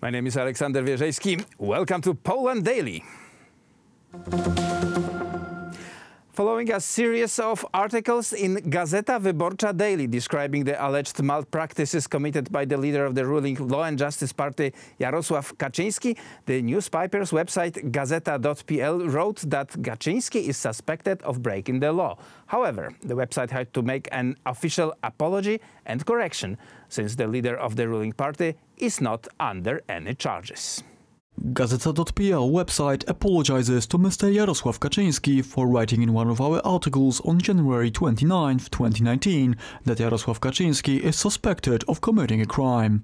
My name is Aleksander Wierzejski. Welcome to Poland Daily. Following a series of articles in Gazeta Wyborcza Daily describing the alleged malpractices committed by the leader of the ruling Law and Justice Party, Jarosław Kaczyński, the newspaper's website gazeta.pl wrote that Kaczyński is suspected of breaking the law. However, the website had to make an official apology and correction, since the leader of the ruling party is not under any charges. Gazeta.pl website apologizes to Mr. Jarosław Kaczyński for writing in one of our articles on January 29, 2019 that Jarosław Kaczyński is suspected of committing a crime.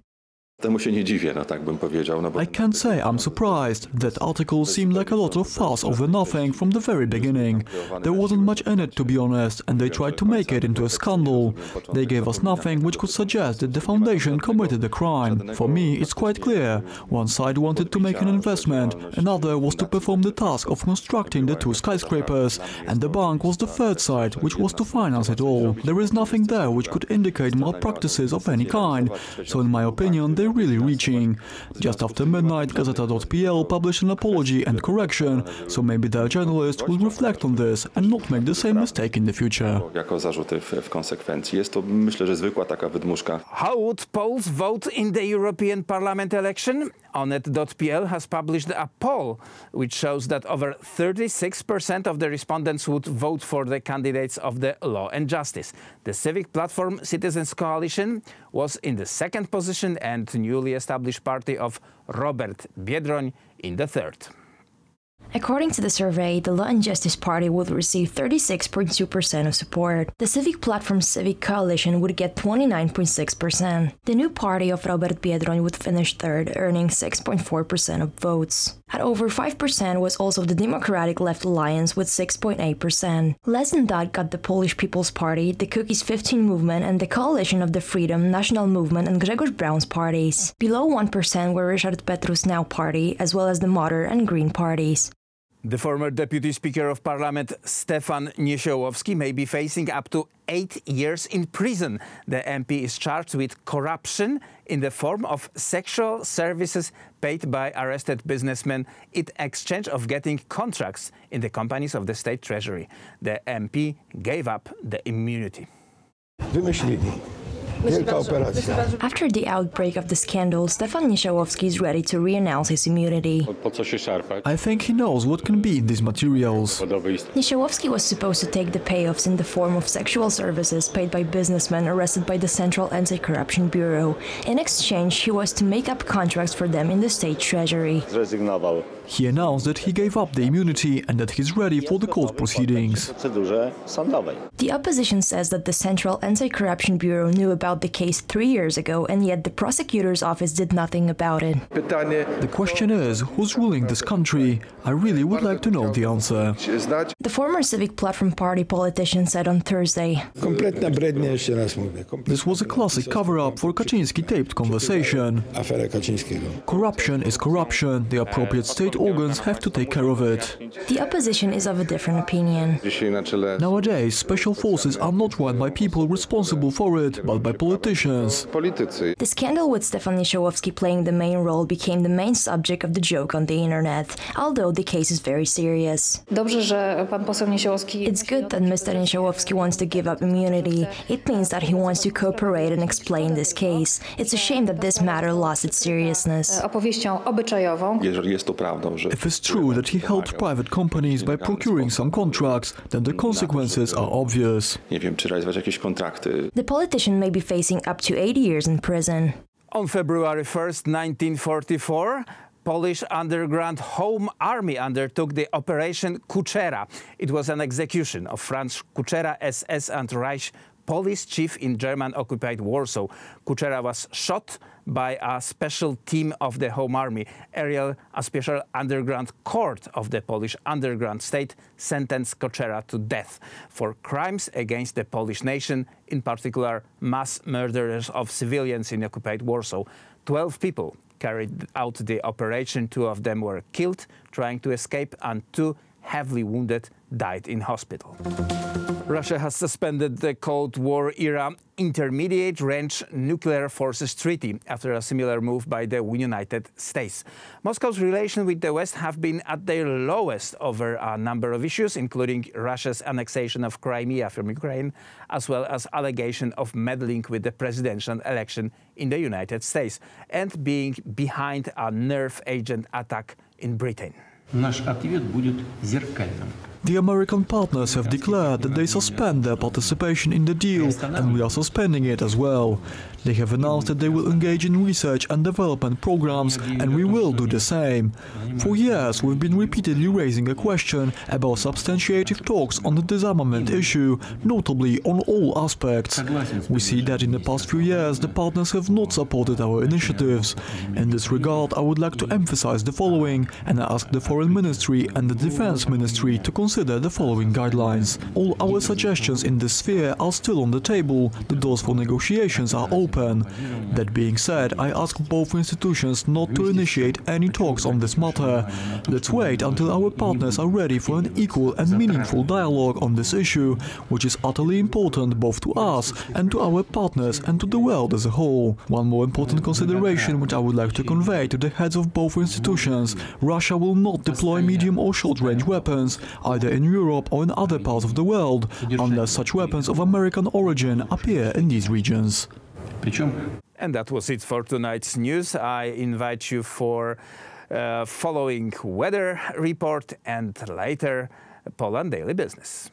Temu się nie dziwię, tak bym powiedział. I can't say I'm surprised. That article seemed like a lot of fuss over nothing from the very beginning. There wasn't much in it, to be honest, and they tried to make it into a scandal. They gave us nothing which could suggest that the foundation committed a crime. For me, it's quite clear. One side wanted to make an investment, another was to perform the task of constructing the two skyscrapers, and the bank was the third side, which was to finance it all. There is nothing there which could indicate malpractices of any kind, so in my opinion, they're really reaching. Just after midnight, Gazeta.pl published an apology and correction, so maybe their journalists will reflect on this and not make the same mistake in the future. Jako zarzuty w konsekwencji. Jest to, myślę, że zwykła taka wydmuszka. How would Poles vote in the European Parliament election? Onet.pl has published a poll which shows that over 36% of the respondents would vote for the candidates of the Law and Justice. The Civic Platform Citizens Coalition was in the second position and newly established party of Robert Biedroń in the third. According to the survey, the Law and Justice Party would receive 36.2% of support. The Civic Platform Civic Coalition would get 29.6%. The new party of Robert Biedroń would finish third, earning 6.4% of votes. At over 5% was also the Democratic Left Alliance with 6.8%. Less than that got the Polish People's Party, the Cookies 15 movement, and the Coalition of the Freedom, National Movement, and Grzegorz Braun's parties. Below 1% were Ryszard Petru's Now party, as well as the Motor and Green parties. The former Deputy Speaker of Parliament, Stefan Niesiołowski, may be facing up to 8 years in prison. The MP is charged with corruption in the form of sexual services paid by arrested businessmen in exchange of getting contracts in the companies of the state treasury. The MP gave up the immunity. After the outbreak of the scandal, Stefan Niesiołowski is ready to re-announce his immunity. I think he knows what can be in these materials. Niesiołowski was supposed to take the payoffs in the form of sexual services paid by businessmen arrested by the Central Anti-Corruption Bureau. In exchange, he was to make up contracts for them in the state treasury. He announced that he gave up the immunity and that he's ready for the court proceedings. The opposition says that the Central Anti-Corruption Bureau knew about the case 3 years ago, and yet the prosecutor's office did nothing about it. The question is, who's ruling this country? I really would like to know the answer. The former Civic Platform Party politician said on Thursday, This was a classic cover-up for Kaczyński taped conversation. Corruption is corruption. The appropriate state organs have to take care of it. The opposition is of a different opinion. Nowadays, special forces are not run by people responsible for it, but by politicians. The scandal with Stefan Niesiołowski playing the main role became the main subject of the joke on the internet, although the case is very serious. It's good that Mr. Niesiołowski wants to give up immunity. It means that he wants to cooperate and explain this case. It's a shame that this matter lost its seriousness. If it's true that he helped private companies by procuring some contracts, then the consequences are obvious. The politician may be facing up to 8 years in prison. On February 1st, 1944, Polish underground Home Army undertook the Operation Kuchera. It was an execution of Franz Kuchera, SS and Reich police chief in German-occupied Warsaw. Kuchera was shot by a special team of the Home Army. A special underground court of the Polish underground state sentenced Kuchera to death for crimes against the Polish nation, in particular mass murders of civilians in occupied Warsaw. 12 people carried out the operation. 2 of them were killed trying to escape, and 2 heavily wounded, died in hospital. Russia has suspended the Cold War-era Intermediate-Range Nuclear Forces Treaty after a similar move by the United States. Moscow's relations with the West have been at their lowest over a number of issues, including Russia's annexation of Crimea from Ukraine, as well as allegations of meddling with the presidential election in the United States and being behind a nerve agent attack in Britain. Наш ответ будет зеркальным. The American partners have declared that they suspend their participation in the deal, and we are suspending it as well. They have announced that they will engage in research and development programs, and we will do the same. For years, we've been repeatedly raising a question about substantiative talks on the disarmament issue, notably on all aspects. We see that in the past few years, the partners have not supported our initiatives. In this regard, I would like to emphasize the following, and I ask the Foreign Ministry and the Defense Ministry to consider the following guidelines. All our suggestions in this sphere are still on the table. The doors for negotiations are open. That being said, I ask both institutions not to initiate any talks on this matter. Let's wait until our partners are ready for an equal and meaningful dialogue on this issue, which is utterly important both to us and to our partners and to the world as a whole. One more important consideration which I would like to convey to the heads of both institutions: Russia will not deploy medium or short-range weapons, either in Europe or in other parts of the world, unless such weapons of American origin appear in these regions. And that was it for tonight's news. I invite you for following weather report and later Poland Daily Business.